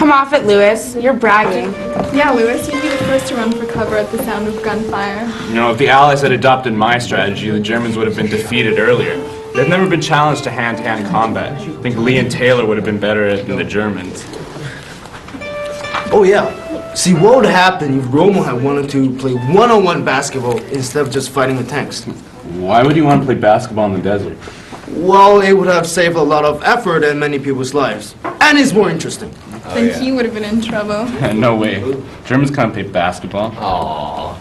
Come off it, Lewis. You're bragging. Yeah, Lewis, you'd be the first to run for cover at the sound of gunfire. You know, if the Allies had adopted my strategy, the Germans would have been defeated earlier. They've never been challenged to hand-to-hand combat. I think Lee and Taylor would have been better than the Germans. Oh yeah. See, what would happen if Romo had wanted to play one-on-one basketball instead of just fighting with tanks? Why would you want to play basketball in the desert? Well, it would have saved a lot of effort and many people's lives. And it's more interesting. Then he would have been in trouble. No way. Germans can't play basketball. Aww.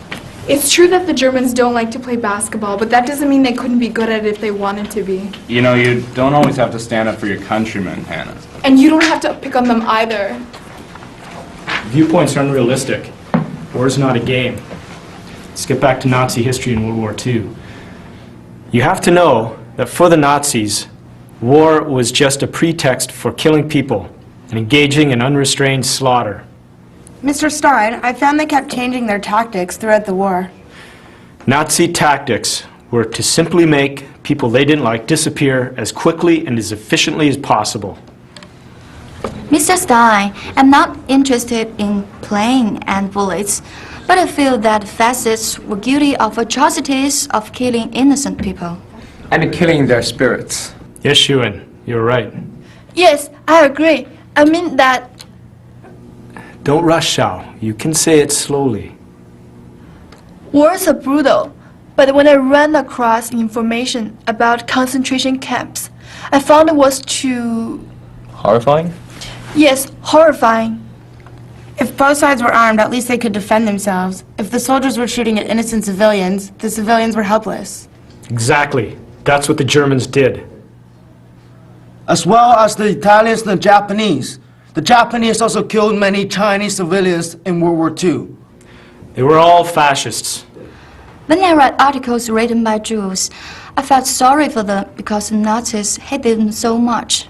It's true that the Germans don't like to play basketball, but that doesn't mean they couldn't be good at it if they wanted to be. You know, you don't always have to stand up for your countrymen, Hannah. And you don't have to pick on them either. Viewpoints are unrealistic. War's not a game. Let's get back to Nazi history in World War II. You have to know that for the Nazis, war was just a pretext for killing people and engaging in unrestrained slaughter. Mr. Stein, I found they kept changing their tactics throughout the war. Nazi tactics were to simply make people they didn't like disappear as quickly and as efficiently as possible. Mr. Stein, I'm not interested in planes and bullets, but I feel that fascists were guilty of atrocities of killing innocent people. And killing their spirits. Yes, Xuan, you're right. Yes, I agree. I mean that... Don't rush, Xiao. You can say it slowly. Wars are brutal, but when I ran across information about concentration camps, I found it was too... Horrifying? Yes, horrifying. If both sides were armed, at least they could defend themselves. If the soldiers were shooting at innocent civilians, the civilians were helpless. Exactly. That's what the Germans did. As well as the Italians and the Japanese. The Japanese also killed many Chinese civilians in World War II. They were all fascists. When I read articles written by Jews, I felt sorry for them because the Nazis hated them so much.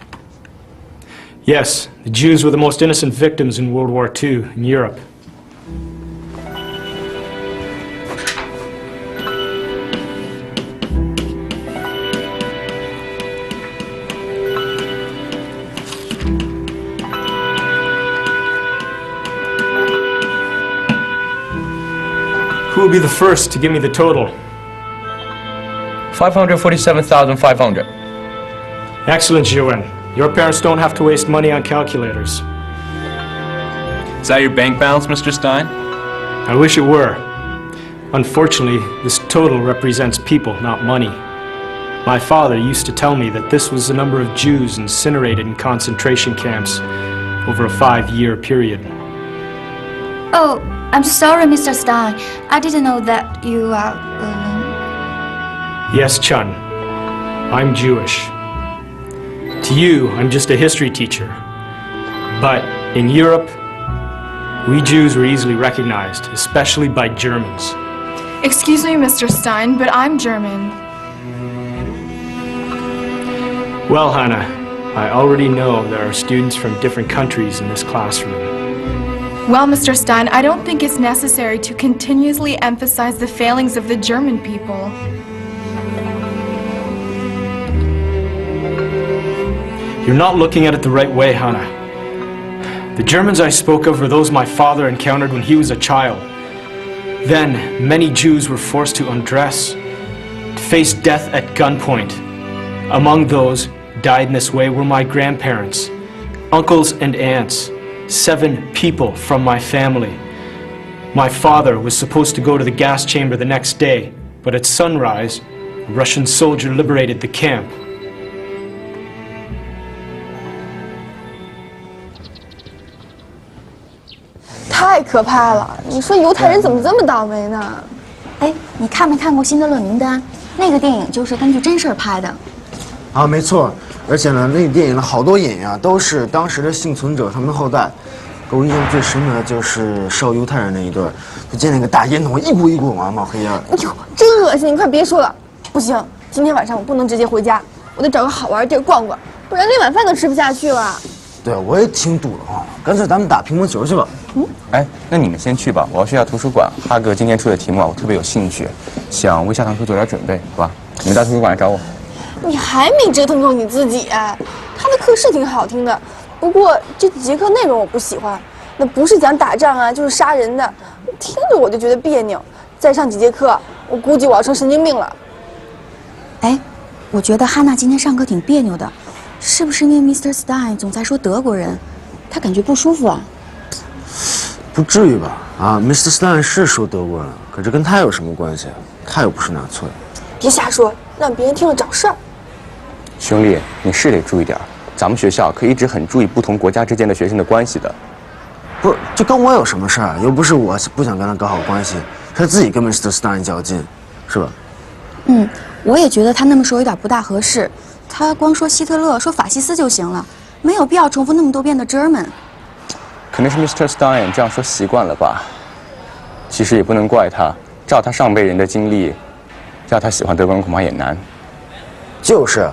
Yes, the Jews were the most innocent victims in World War II in Europe. Who will be the first to give me the total? 547,500. Excellent, Xuan. Your parents don't have to waste money on calculators. Is that your bank balance, Mr. Stein? I wish it were. Unfortunately, this total represents people, not money. My father used to tell me that this was the number of Jews incinerated in concentration camps over a 5-year period. Oh, I'm sorry, Mr. Stein. I didn't know that you are... Yes, Chun. I'm Jewish. To you, I'm just a history teacher. But in Europe, we Jews were easily recognized, especially by Germans. Excuse me, Mr. Stein, but I'm German. Well, Hannah, I already know there are students from different countries in this classroom. Well, Mr. Stein, I don't think it's necessary to continuously emphasize the failings of the German people. You're not looking at it the right way, Hannah. The Germans I spoke of were those my father encountered when he was a child. Then, many Jews were forced to undress, to face death at gunpoint. Among those died in this way were my grandparents, uncles and aunts, 7 people from my family. My father was supposed to go to the gas chamber the next day, but at sunrise, a Russian soldier liberated the camp.太可怕了！你说犹太人怎么这么倒霉呢？哎，你看没看过《辛德勒名单》？那个电影就是根据真事儿拍的。啊，没错。而且呢，那个电影的好多演员啊，都是当时的幸存者他们的后代。给我印象最深的就是烧犹太人那一段，就见那个大烟筒一股一股往冒黑烟。哎呦，真恶心！你快别说了，不行，今天晚上我不能直接回家，我得找个好玩的地儿逛逛，不然连晚饭都吃不下去了。对，我也挺堵了啊，干脆咱们打乒乓球去吧。哎，那你们先去吧，我要去下图书馆。哈哥今天出的题目啊，我特别有兴趣，想为下堂课做点准备，好吧？你们到图书馆来找我。你还没折腾够你自己啊？他的课是挺好听的，不过这几节课内容我不喜欢，那不是讲打仗啊，就是杀人的，听着我就觉得别扭。再上几节课，我估计我要成神经病了。哎，我觉得哈娜今天上课挺别扭的，是不是因为 Mr. Stein 总在说德国人，他感觉不舒服啊？不至于吧？啊 ，Mr. Stein 是说德国人，可这跟他有什么关系？他又不是纳粹。别瞎说，让别人听了找事儿。兄弟，你是得注意点儿。咱们学校可一直很注意不同国家之间的学生的关系的。不，这跟我有什么事儿？又不是我不想跟他搞好关系，他自己跟 Mr. Stein 较劲，是吧？嗯，我也觉得他那么说有点不大合适。他光说希特勒、说法西斯就行了，没有必要重复那么多遍的 German。可能是 Mr. Stein 这样说习惯了吧。其实也不能怪他，照他上辈人的经历，要他喜欢德国人恐怕也难。就是，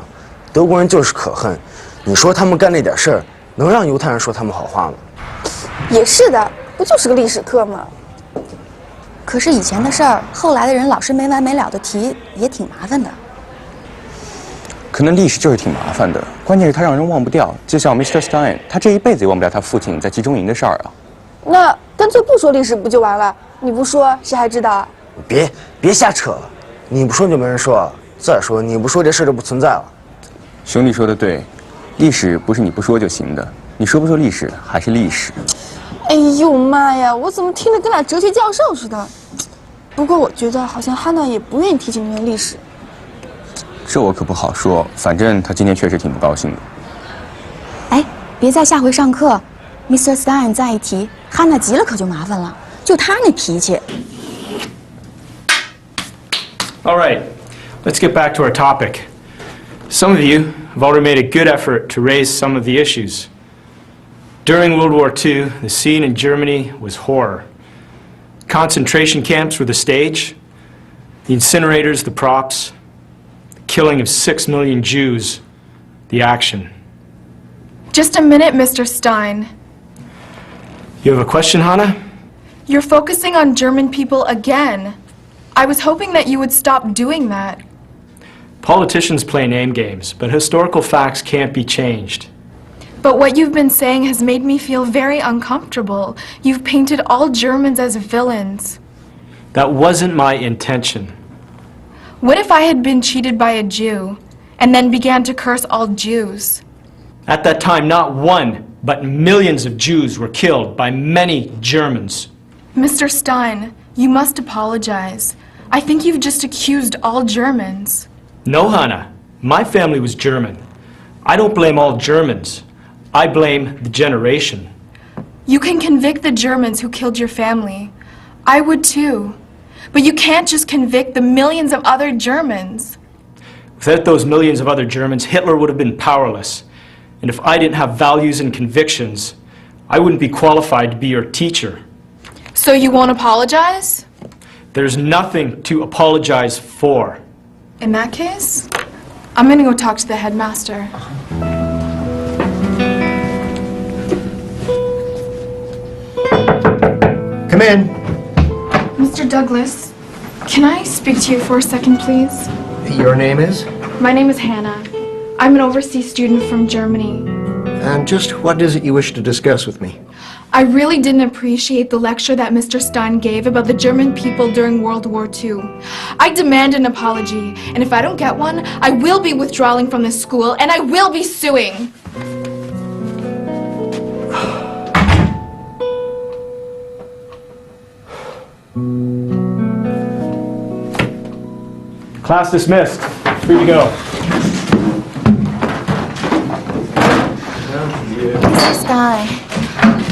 德国人就是可恨。你说他们干那点事儿，能让犹太人说他们好话吗？也是的，不就是个历史课吗？可是以前的事儿，后来的人老是没完没了的提，也挺麻烦的。可能历史就是挺麻烦的，关键是他让人忘不掉。就像 Mr. Stein， 他这一辈子也忘不了他父亲在集中营的事儿啊。那干脆不说历史不就完了？你不说，谁还知道啊？别瞎扯了，你不说就没人说。再说你不说这事就不存在了。兄弟说的对，历史不是你不说就行的，你说不说历史还是历史。哎呦妈呀，我怎么听着跟俩哲学教授似的？不过我觉得好像哈娜也不愿意提起那段历史。这我可不好说，反正他今天确实挺不高兴的。哎，别在下回上课 ，Mr. Stein 再一提，哈娜急了可就麻烦了。就他那脾气。All right, let's get back to our topic. Some of you have already made a good effort to raise some of the issues. During World War II, the scene in Germany was horror. Concentration camps were the stage, the incinerators the props, the killing of 6 million Jews the action. Just a minute, Mr. Stein. You have a question, Hannah? You're focusing on German people again. I was hoping that you would stop doing that. Politicians play name games, but historical facts can't be changed. But what you've been saying has made me feel very uncomfortable. You've painted all Germans as villains. That wasn't my intention. What if I had been cheated by a Jew, and then began to curse all Jews? At that time, not one, but millions of Jews were killed by many Germans. Mr. Stein, you must apologize. I think you've just accused all Germans. No, Hannah. My family was German. I don't blame all Germans. I blame the generation. You can convict the Germans who killed your family. I would too. But you can't just convict the millions of other Germans. Without those millions of other Germans, Hitler would have been powerless. And if I didn't have values and convictions, I wouldn't be qualified to be your teacher. So you won't apologize? There's nothing to apologize for. In that case, I'm gonna go talk to the headmaster. Come in. Mr. Douglas, can I speak to you for a second, please? Your name is? My name is Hannah. I'm an overseas student from Germany. And just what is it you wish to discuss with me? I really didn't appreciate the lecture that Mr. Stein gave about the German people during World War II. I demand an apology, and if I don't get one, I will be withdrawing from this school, and I will be suing. Class dismissed. Free to go. Mr. Stein,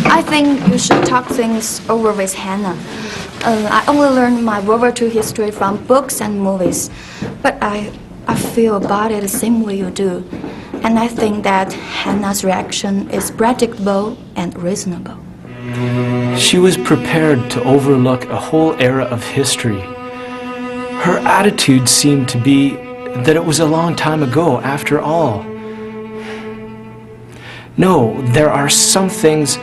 I think you should talk things over with Hannah. I only learned my World War II history from books and movies, but I feel about it the same way you do. And I think that Hannah's reaction is predictable and reasonable. She was prepared to overlook a whole era of history. Her attitude seemed to be that it was a long time ago after all. No, there are some things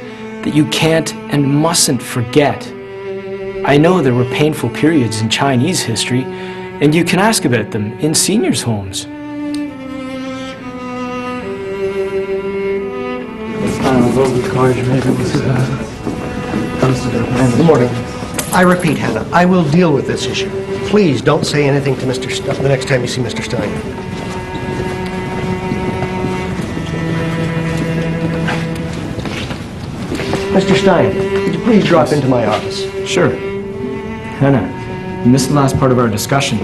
that you can't and mustn't forget. I know there were painful periods in Chinese history, and you can ask about them in seniors' homes. Good morning. I repeat, Hannah, I will deal with this issue. Please don't say anything to Mr. Stein the next time you see Mr. Stein. Mr. Stein, could you please drop into my office? Sure. Hannah, you missed the last part of our discussion.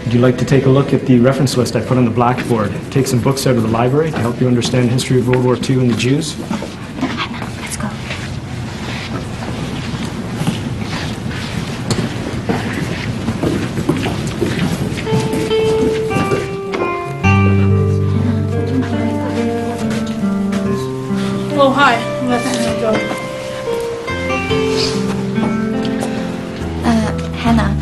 Would you like to take a look at the reference list I put on the blackboard? Take some books out of the library to help you understand the history of World War II and the Jews? Hannah, let's go. Oh, hi. I'm let Hannah go. Hannah,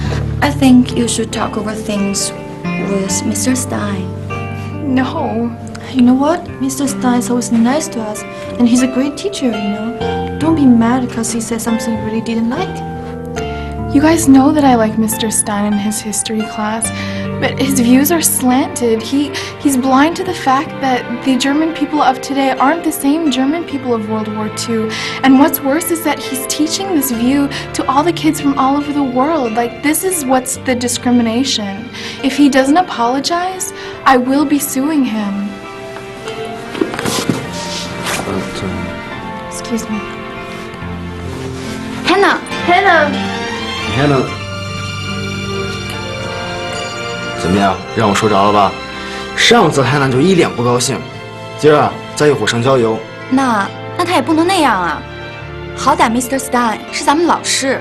I think you should talk over things with Mr. Stein. No. You know what? Mr. Stein is always nice to us, and he's a great teacher, you know. Don't be mad because he said something you really didn't like. You guys know that I like Mr. Stein in his history class, but his views are slanted. He's blind to the fact that the German people of today aren't the same German people of World War II. And what's worse is that he's teaching this view to all the kids from all over the world. Like, this is what's the discrimination. If he doesn't apologize, I will be suing him. Excuse me. Hannah! Hannah， 怎么样？让我说着了吧？上次Hannah就一脸不高兴，今儿啊再一火上浇油。那他也不能那样啊，好歹 Mr. Stein 是咱们老师。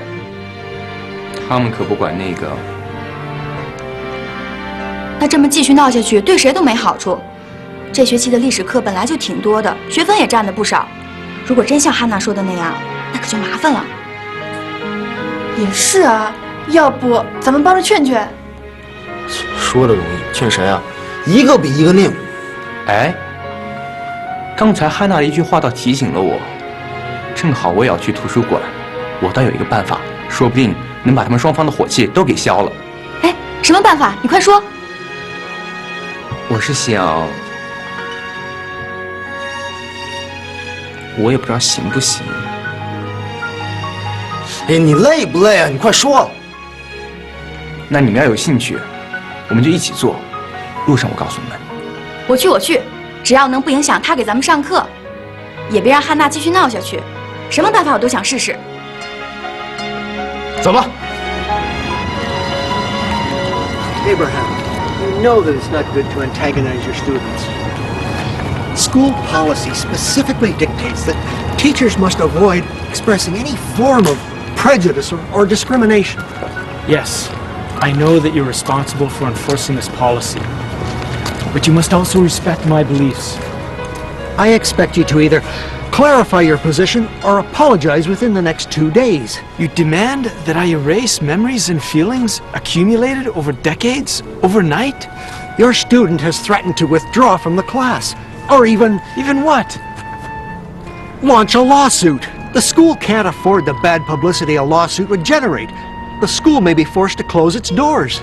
他们可不管那个。那这么继续闹下去，对谁都没好处。这学期的历史课本来就挺多的，学分也占的不少。如果真像Hannah说的那样，那可就麻烦了。也是啊，要不咱们帮着劝劝。说的容易，劝谁啊？一个比一个拧。哎，刚才汉娜的一句话倒提醒了我，正好我也要去图书馆，我倒有一个办法，说不定能把他们双方的火气都给消了。哎，什么办法？你快说。我是想，我也不知道行不行。哎，你累不累啊？你快说。那你们要有兴趣，我们就一起做。路上我告诉你们。我去，只要能不影响他给咱们上课，也别让汉娜继续闹下去。什么办法我都想试试。走吧。Abraham, you know that it's not good to antagonize your students. School policy specifically dictates that teachers must avoid expressing any form of prejudice or discrimination. Yes, I know that you're responsible for enforcing this policy. But you must also respect my beliefs. I expect you to either clarify your position or apologize within the next 2 days. You demand that I erase memories and feelings accumulated over decades, overnight? Your student has threatened to withdraw from the class, or even what? Launch a lawsuit. The school can't afford the bad publicity a lawsuit would generate. The school may be forced to close its doors.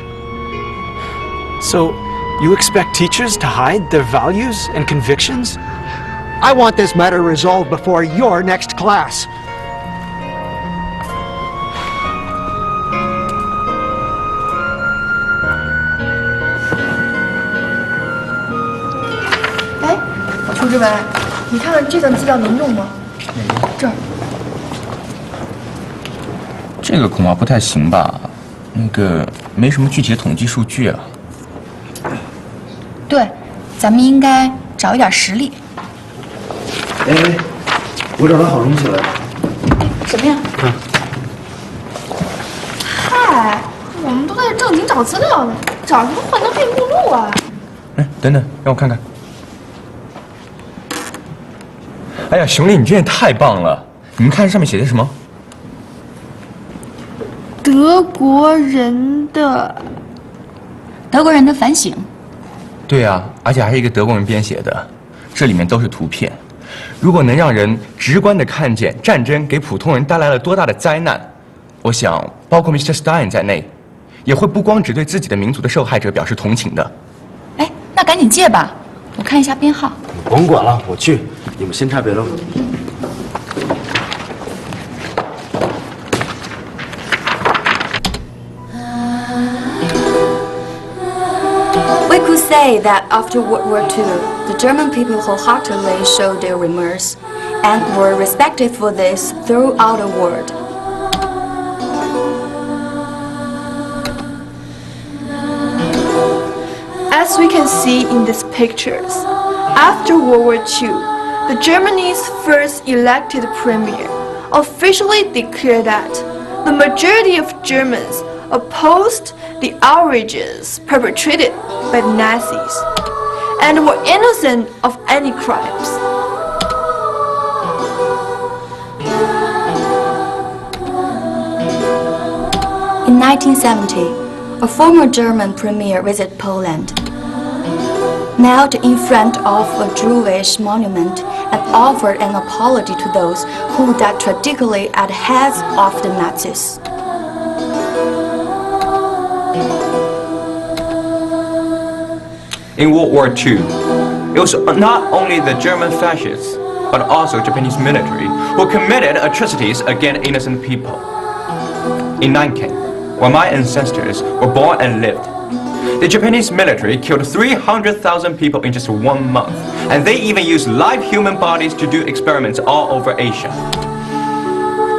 So, you expect teachers to hide their values and convictions? I want this matter resolved before your next class. Hey, 楚志伟，你看看这段资料能用吗？这儿。这个恐怕不太行吧？那个没什么具体的统计数据啊。对，咱们应该找一点实例。哎，我找到好东西了。什么呀？看。嗨，我们都在正经找资料呢，找什么幻灯片目录啊？哎，等等，让我看看。哎呀，熊丽，你这也太棒了！你们看上面写的什么？德国人的反省。对啊，而且还是一个德国人编写的，这里面都是图片。如果能让人直观地看见战争给普通人带来了多大的灾难，我想，包括 Mr. Stein 在内，也会不光只对自己的民族的受害者表示同情的。哎，那赶紧借吧，我看一下编号。甭管了，我去，你们先拆别扔。We could say that after World War II, the German people wholeheartedly showed their remorse and were respected for this throughout the world. As we can see in these pictures, after World War II, the Germany's first elected premier officially declared that the majority of Germans opposed the outrages perpetrated by the Nazis and were innocent of any crimes. In 1970, a former German premier visited Poland, knelt in front of a Jewish monument and offered an apology to those who died tragically at the hands of the Nazis. In World War II, it was not only the German fascists, but also Japanese military who committed atrocities against innocent people. In Nanking, where my ancestors were born and lived, the Japanese military killed 300,000 people in just 1 month, and they even used live human bodies to do experiments all over Asia.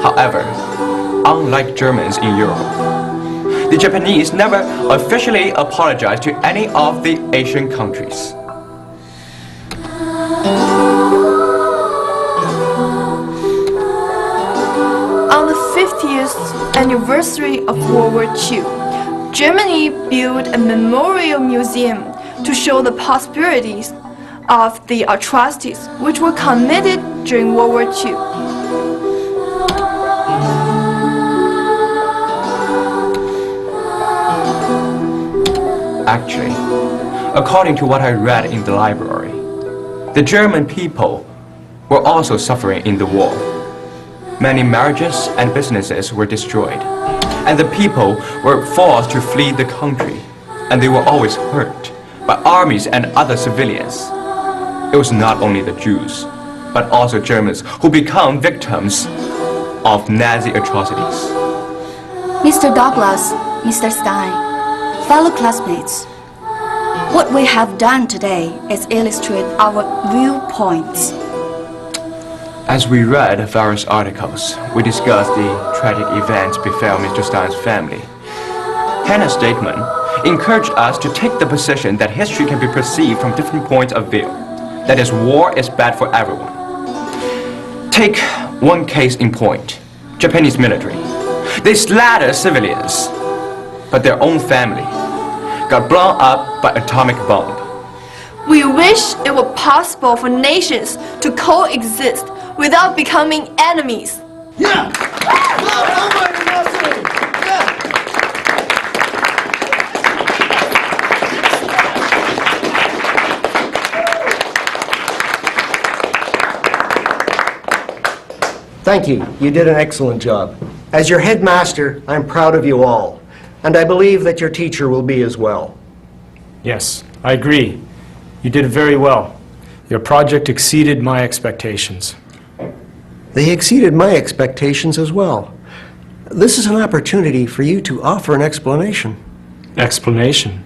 However, unlike Germans in Europe, the Japanese never officially apologized to any of the Asian countries. On the 50th anniversary of World War II, Germany built a memorial museum to show the possibilities of the atrocities which were committed during World War II. Actually, according to what I read in the library, the German people were also suffering in the war. Many marriages and businesses were destroyed, and the people were forced to flee the country, and they were always hurt by armies and other civilians. It was not only the Jews, but also Germans who become victims of Nazi atrocities. Mr. Douglas, Mr. Stein, fellow classmates, what we have done today is illustrate our viewpoints. As we read various articles, we discussed the tragic events befell Mr. Stein's family. Hannah's statement encouraged us to take the position that history can be perceived from different points of view. That is, war is bad for everyone. Take one case in point, Japanese military. They slaughtered civilians, but their own family got blown up by atomic bomb. We wish it were possible for nations to coexist without becoming enemies. Yeah! Thank you. You did an excellent job. As your headmaster, I'm proud of you all, and I believe that your teacher will be as well. Yes, I agree. You did very well. Your project exceeded my expectations. They exceeded my expectations as well. This is an opportunity for you to offer an explanation. Explanation?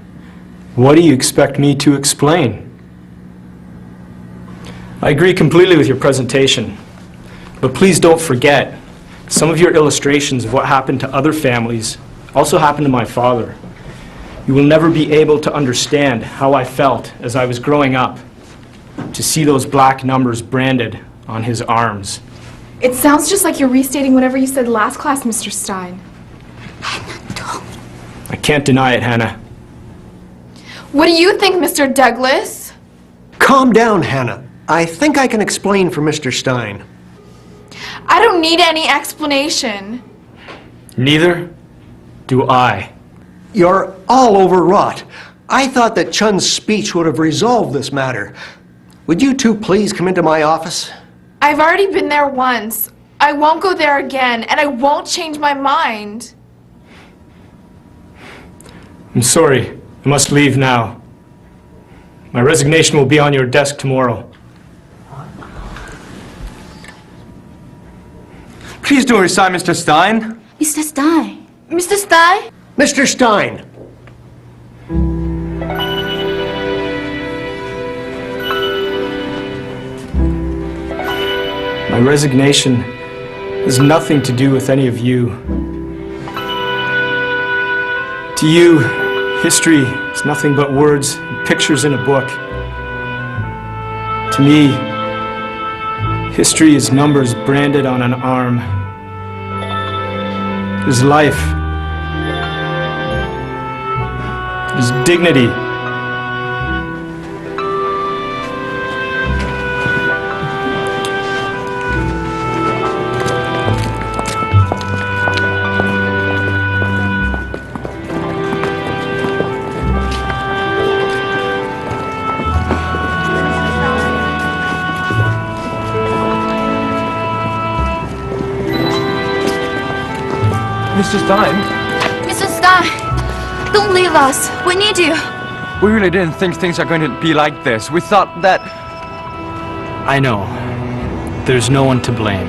What do you expect me to explain? I agree completely with your presentation. But please don't forget, some of your illustrations of what happened to other families also happened to my father. You will never be able to understand how I felt as I was growing up, to see those black numbers branded on his arms. It sounds just like you're restating whatever you said last class, Mr. Stein. I can't deny it, Hannah. What do you think, Mr. Douglas? Calm down, Hannah. I think I can explain for Mr. Stein. I don't need any explanation. Neither do I. You're all overwrought. I thought that Chun's speech would have resolved this matter. Would you two please come into my office? I've already been there once. I won't go there again, and I won't change my mind. I'm sorry. I must leave now. My resignation will be on your desk tomorrow. story side, Mr. Stein. Mr. Stein. Mr. Stein? Mr. Stein. My resignation has nothing to do with any of you. To you, history is nothing but words and pictures in a book. To me, history is numbers branded on an arm. It is life. It is dignity. Mr. Stein, Mr. Stein, don't leave us. We need you. we really didn't think things are going to be like this. We thought that... I know. There's no one to blame.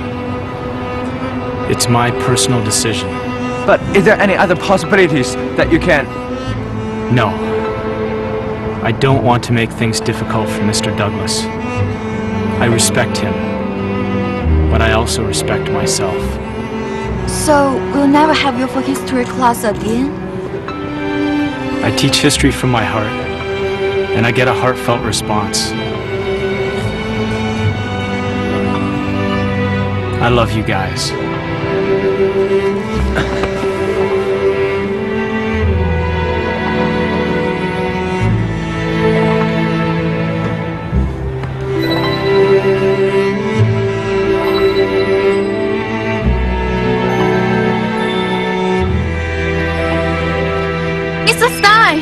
It's my personal decision. But is there any other possibilities that you can... No. I don't want to make things difficult for Mr. Douglas. I respect him, but I also respect myself. So, we'll never have you for history class again? I teach history from my heart, and I get a heartfelt response. I love you guys. Mr. Stein!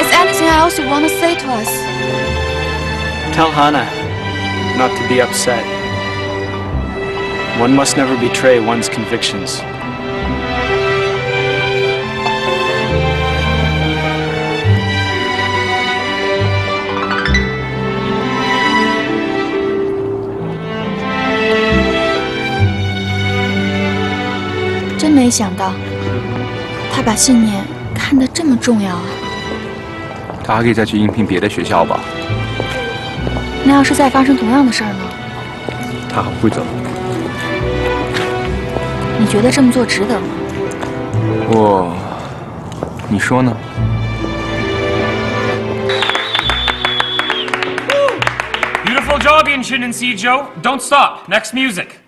Is anything else you want to say to us? Tell Hannah not to be upset. One must never betray one's convictions. "真没想到，他把信念看得这么重要啊！他还可以再去应聘别的学校吧。那要是再发生同样的事儿呢？他很会走。你觉得这么做值得吗？你说呢？ Beautiful job, Yinshin and Sijo. Don't stop. Next music.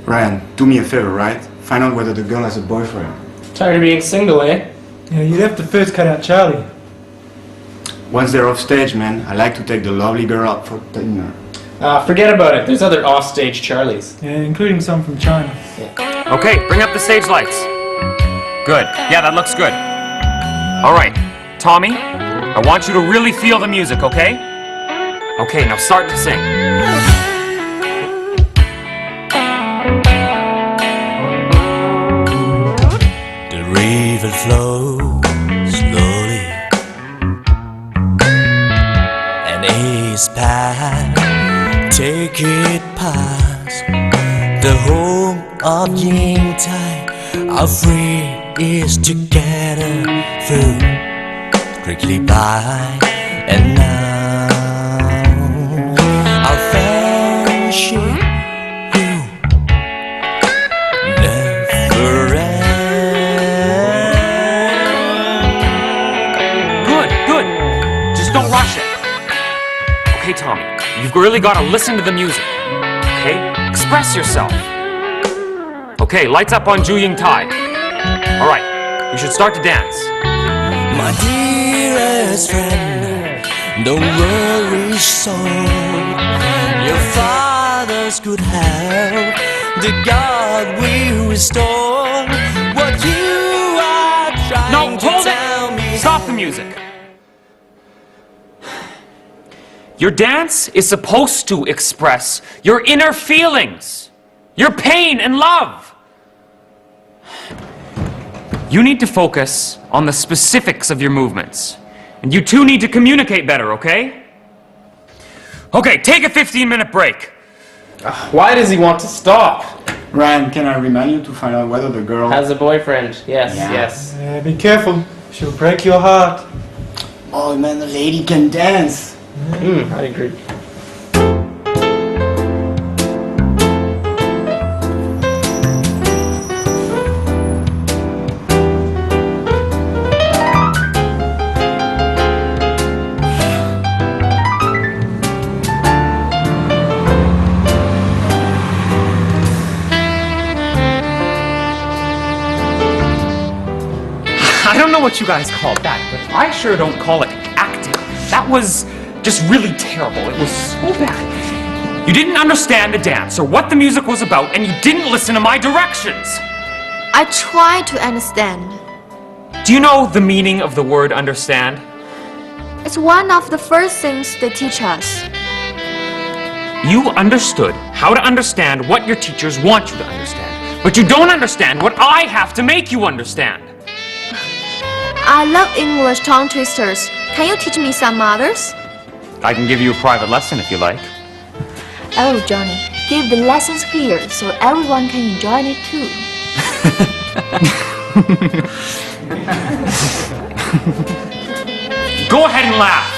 Ryan, do me a favor, right? Find out whether the girl has a boyfriend. Tired of being single, eh? Yeah, you'd have to first cut out Charlie. Once they're off stage, man, I like to take the lovely girl out for dinner. Forget about it. There's other offstage Charlies. Yeah, including some from China. Okay, bring up the stage lights. Good. Yeah, that looks good. All right, Tommy, I want you to really feel the music, okay? Okay, now start to sing. The river flows slowly, and its path take it past the home of Yin Tai. Our friend is together through quickly by, and now our friendship will never end. Good. Just don't rush it. Okay, Tommy, you've really got to listen to the music. Okay? Express yourself. Okay, lights up on Ju Ying Tai. All right, we should start to dance. My dearest friend, don't worry so. Your father's good health, the God will restore what you are trying to tell me. Stop the music. Your dance is supposed to express your inner feelings, your pain and love. You need to focus on the specifics of your movements. And you two need to communicate better, okay? Okay, take a 15-minute break. Why does he want to stop? Ryan, can I remind you to find out whether the girl Has a boyfriend. Yes, Yeah. yes. Be careful. She'll break your heart. Oh man, the lady can dance. I agree. I don't know what you guys call that, but I sure don't call it acting. That was just really terrible. It was so bad. You didn't understand the dance or what the music was about, and you didn't listen to my directions. I try to understand. Do you know the meaning of the word understand? It's one of the first things they teach us. You understood how to understand what your teachers want you to understand, but you don't understand what I have to make you understand. I love English tongue twisters. Can you teach me some others? I can give you a private lesson if you like. Oh, Johnny, give the lessons here so everyone can enjoy it too. Go ahead and laugh.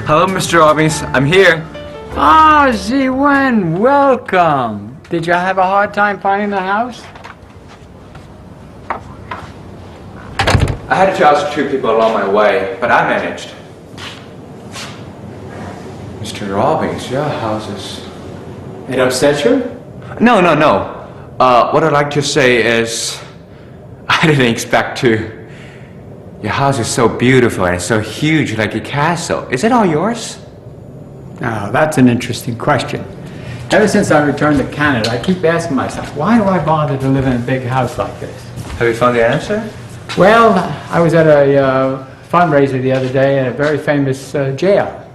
Hello, Mr. Robbins. I'm here. Ah, Ziwen, welcome. Did you have a hard time finding the house? I had to ask 2 people along my way, but I managed. Mr. Robbins, your house is... It upset you? No. What I'd like to say is, I didn't expect to. Your house is so beautiful and so huge, like a castle. Is it all yours? Now, that's an interesting question. Ever since I returned to Canada, I keep asking myself, why do I bother to live in a big house like this? Have you found the answer? Well, I was at a fundraiser the other day at a very famous jail.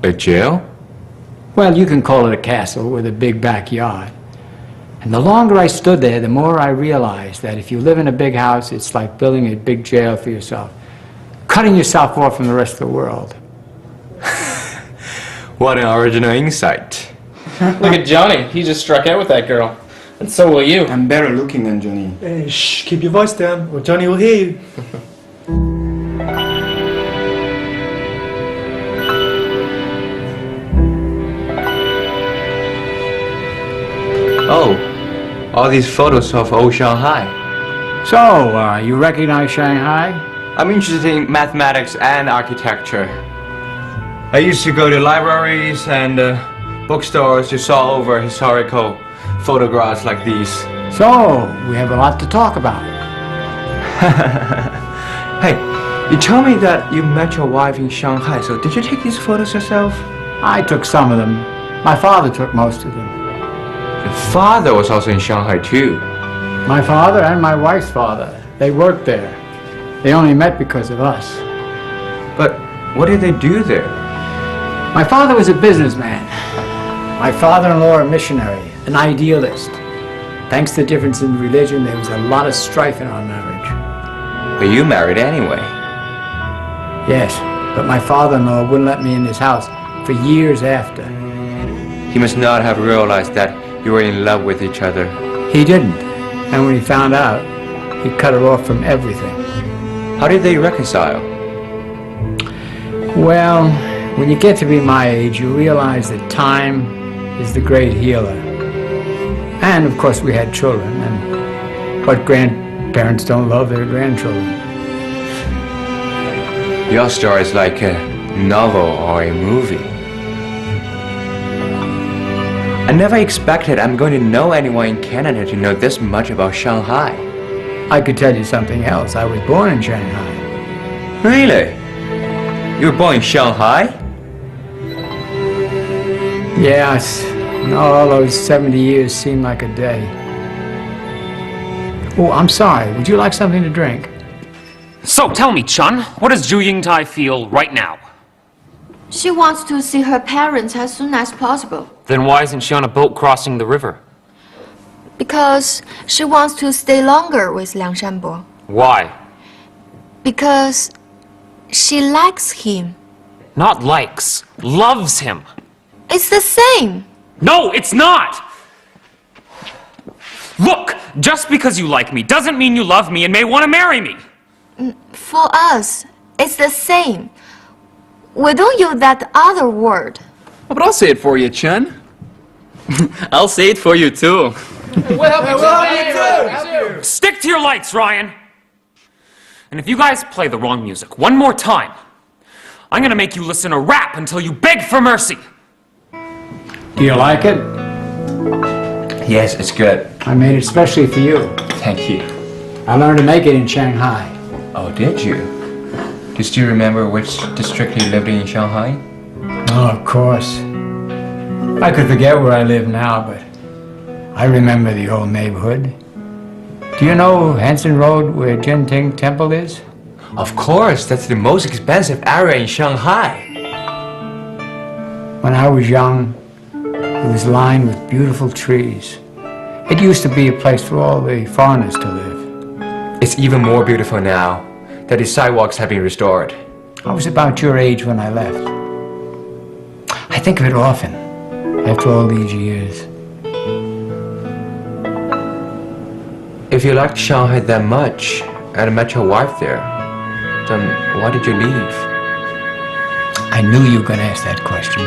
A jail? Well, you can call it a castle with a big backyard. And the longer I stood there, the more I realized that if you live in a big house, it's like building a big jail for yourself, cutting yourself off from the rest of the world. What an original insight. Look at Johnny. He just struck out with that girl. And so will you. I'm better looking than Johnny. Hey, shh, keep your voice down, or Johnny will hear you. Oh, all these photos of old Shanghai. So, you recognize Shanghai? I'm interested in mathematics and architecture. I used to go to libraries and bookstores to saw over historical photographs like these. So, we have a lot to talk about. Hey, you told me that you met your wife in Shanghai, so did you take these photos yourself? I took some of them. My father took most of them. Your father was also in Shanghai too. My father and my wife's father. They worked there. They only met because of us. But what did they do there? My father was a businessman. My father-in-law a missionary, an idealist. Thanks to the difference in religion, there was a lot of strife in our marriage. But you married anyway. Yes, but my father-in-law wouldn't let me in his house for years after. He must not have realized that you were in love with each other. He didn't. And when he found out, he cut her off from everything. How did they reconcile? Well, when you get to be my age, you realize that time is the great healer. And of course we had children, and what grandparents don't love their grandchildren? Your story is like a novel or a movie. I never expected I'm going to know anyone in Canada to know this much about Shanghai. I could tell you something else. I was born in Shanghai. Really? You were born in Shanghai? Yes. All those 70 years seem like a day. Oh, I'm sorry. Would you like something to drink? So, tell me, Chun, what does Zhu Yingtai feel right now? She wants to see her parents as soon as possible. Then why isn't she on a boat crossing the river? Because she wants to stay longer with Liang Shanbo. Why? Because she likes him. Not likes, loves him. It's the same. No, it's not! Look, just because you like me doesn't mean you love me and may want to marry me. For us, it's the same. We don't use that other word. Oh, but I'll say it for you, Chun. I'll say it for you, too. We'll help you too. Stick to your lights, Ryan. And if you guys play the wrong music one more time, I'm gonna make you listen to rap until you beg for mercy. Do you like it? Yes, it's good. I made it especially for you. Thank you. I learned to make it in Shanghai. Oh, did you? Do you still remember which district you lived in Shanghai? Oh, of course. I could forget where I live now, but I remember the old neighborhood. Do you know Hanson Road where Jinting Temple is? Of course, that's the most expensive area in Shanghai. When I was young, it was lined with beautiful trees. It used to be a place for all the foreigners to live. It's even more beautiful now that the sidewalks have been restored. I was about your age when I left. I think of it often, after all these years. If you liked Shanghai that much and met your wife there, then why did you leave? I knew you were going to ask that question.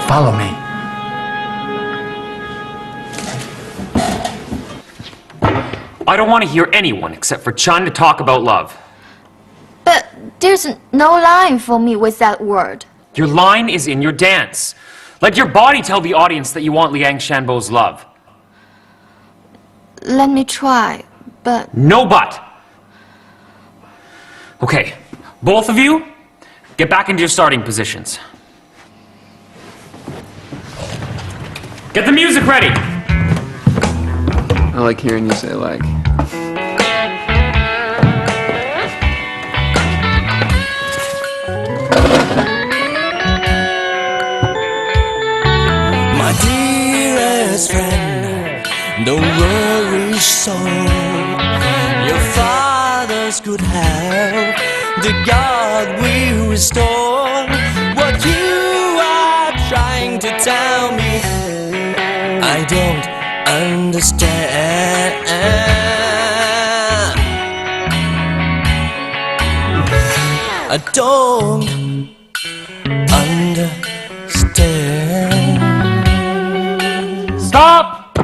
Follow me. I don't want to hear anyone except for Chun to talk about love. But there's no line for me with that word. Your line is in your dance. Let your body tell the audience that you want Liang Shanbo's love. Let me try, but... No but! Okay, both of you, get back into your starting positions. Get the music ready! I like hearing you say like. My dearest friend, don't worry so. Your father's good health, the God will restore. What you are trying to tell me, I don't understand. I don't understand. Stop!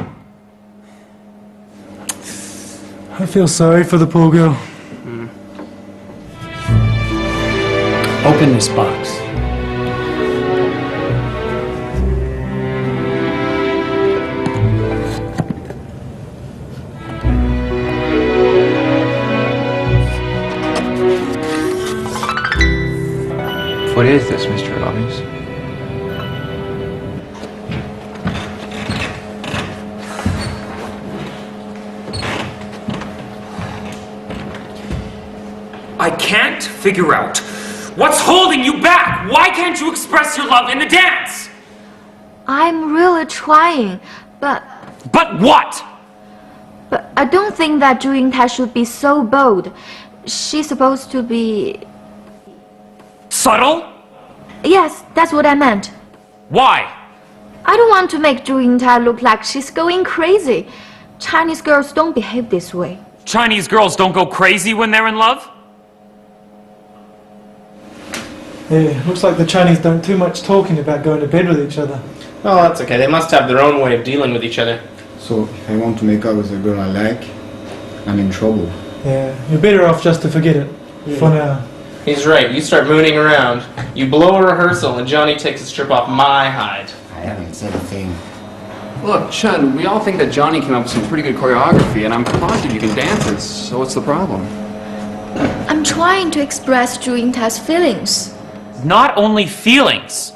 I feel sorry for the poor girl. Open this box. What is this, Mr. Robbins? I can't figure out what's holding you back. Why can't you express your love in the dance? I'm really trying, but... But what? But I don't think that Zhu Yingtai should be so bold. She's supposed to be... Subtle? Yes, that's what I meant. Why? I don't want to make Zhu Yingtai look like she's going crazy. Chinese girls don't behave this way. Chinese girls don't go crazy when they're in love? Yeah, looks like the Chinese don't too much talking about going to bed with each other. Oh, that's okay. They must have their own way of dealing with each other. So, if I want to make out with a girl I like, I'm in trouble. Yeah, you're better off just to forget it. For now. He's right. You start mooning around. You blow a rehearsal and Johnny takes a strip off my hide. I haven't said a thing. Look, Chun, we all think that Johnny came up with some pretty good choreography, and I'm positive you can dance it, so what's the problem? I'm trying to express Zhu Yingtai's feelings. Not only feelings,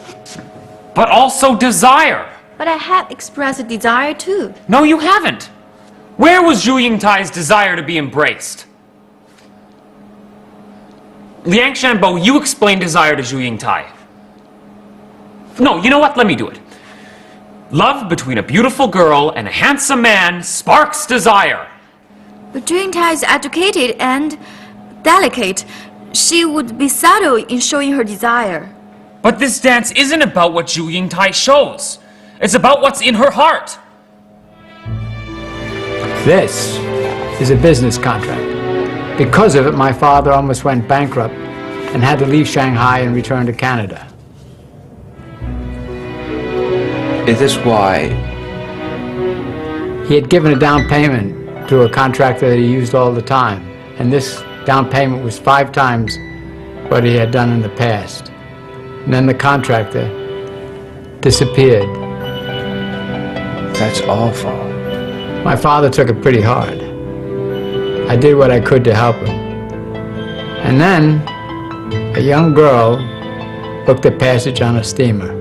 but also desire. But I have expressed a desire too. No, you haven't. Where was Zhu Yingtai's desire to be embraced? Liang Shanbo, you explain desire to Zhu Yingtai. No, you know what? Let me do it. Love between a beautiful girl and a handsome man sparks desire. But Zhu Yingtai is educated and delicate. She would be subtle in showing her desire. But this dance isn't about what Zhu Yingtai shows. It's about what's in her heart. This is a business contract. Because of it, my father almost went bankrupt and had to leave Shanghai and return to Canada. Is this why? He had given a down payment to a contractor that he used all the time, and this down payment was 5 times what he had done in the past. And then the contractor disappeared. That's awful. My father took it pretty hard. I did what I could to help him. And then a young girl booked a passage on a steamer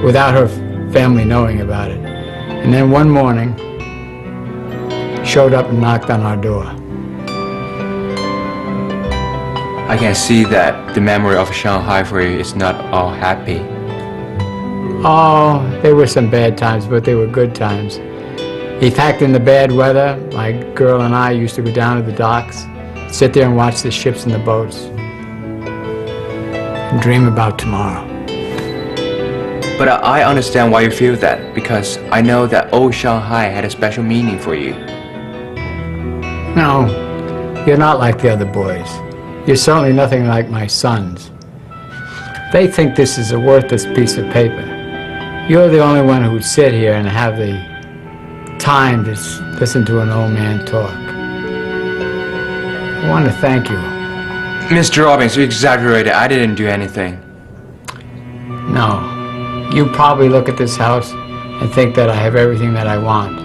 without her family knowing about it. And then one morning, showed up and knocked on our door. I can see that the memory of Shanghai for you is not all happy. Oh, there were some bad times, but they were good times. He packed in the bad weather. My girl and I used to go down to the docks, sit there and watch the ships and the boats, and dream about tomorrow. But I understand why you feel that, because I know that old Shanghai had a special meaning for you. No, you're not like the other boys. You're certainly nothing like my sons. They think this is a worthless piece of paper. You're the only one who would sit here and have the time to listen to an old man talk. I want to thank you. Mr. Robbins, you exaggerated. I didn't do anything. No. You probably look at this house and think that I have everything that I want.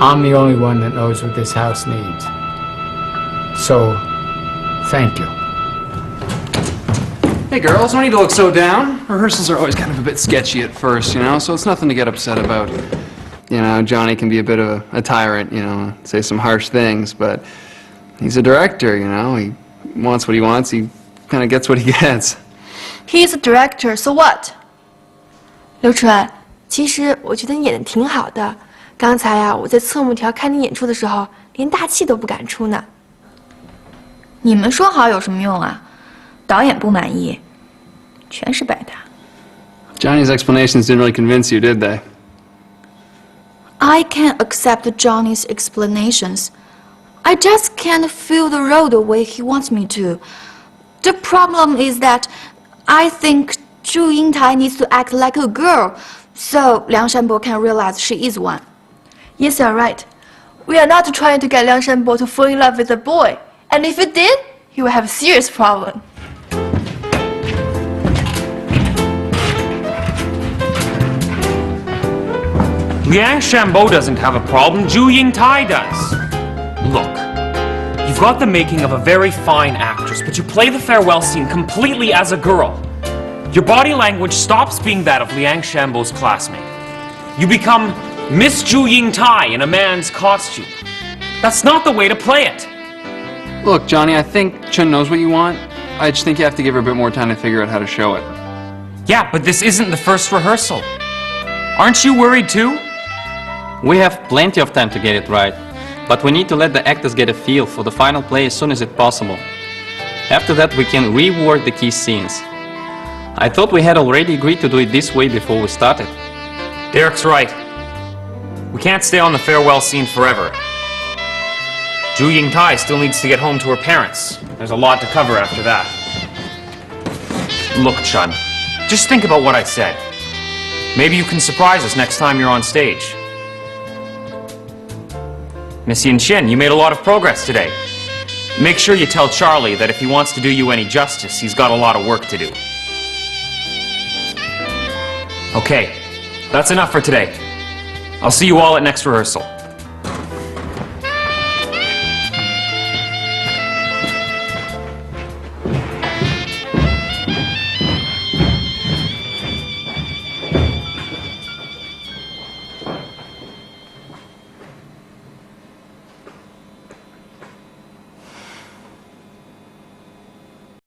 I'm the only one that knows what this house needs. So, thank you. Hey girls, no need to look so down. Rehearsals are always kind of a bit sketchy at first, you know, so it's nothing to get upset about. You know, Johnny can be a bit of a tyrant, you know, say some harsh things, but he's a director, you know. He wants what he wants, he kind of gets what he gets. He's a director, so what? 刘纯，其实我觉得你演得挺好的。刚才啊，我在侧幕条看你演出的时候，连大气都不敢出呢。你们说好有什么用啊？导演不满意，全是白搭。Johnny's explanations didn't really convince you, did they? I can't accept Johnny's explanations. I just can't feel the role the way he wants me to. The problem is that I think Zhu Yingtai needs to act like a girl, so Liang Shanbo can realize she is one. Yes, you're right. We are not trying to get Liang Shanbo to fall in love with a boy. And if it did, he would have a serious problem. Liang Shanbo doesn't have a problem, Zhu Yingtai does. Look, you've got the making of a very fine actress, but you play the farewell scene completely as a girl. Your body language stops being that of Liang Shanbo's classmate. You become Miss Zhu Yingtai in a man's costume. That's not the way to play it. Look, Johnny, I think Chun knows what you want. I just think you have to give her a bit more time to figure out how to show it. Yeah, but this isn't the first rehearsal. Aren't you worried too? We have plenty of time to get it right, but we need to let the actors get a feel for the final play as soon as it's possible. After that, we can rework the key scenes. I thought we had already agreed to do it this way before we started. Derek's right. We can't stay on the farewell scene forever. Zhu Yingtai still needs to get home to her parents. There's a lot to cover after that. Look, Chun, just think about what I said. Maybe you can surprise us next time you're on stage. Miss Yin Shin, you made a lot of progress today. Make sure you tell Charlie that if he wants to do you any justice, he's got a lot of work to do. Okay, That's enough for today. I'll see you all at next rehearsal.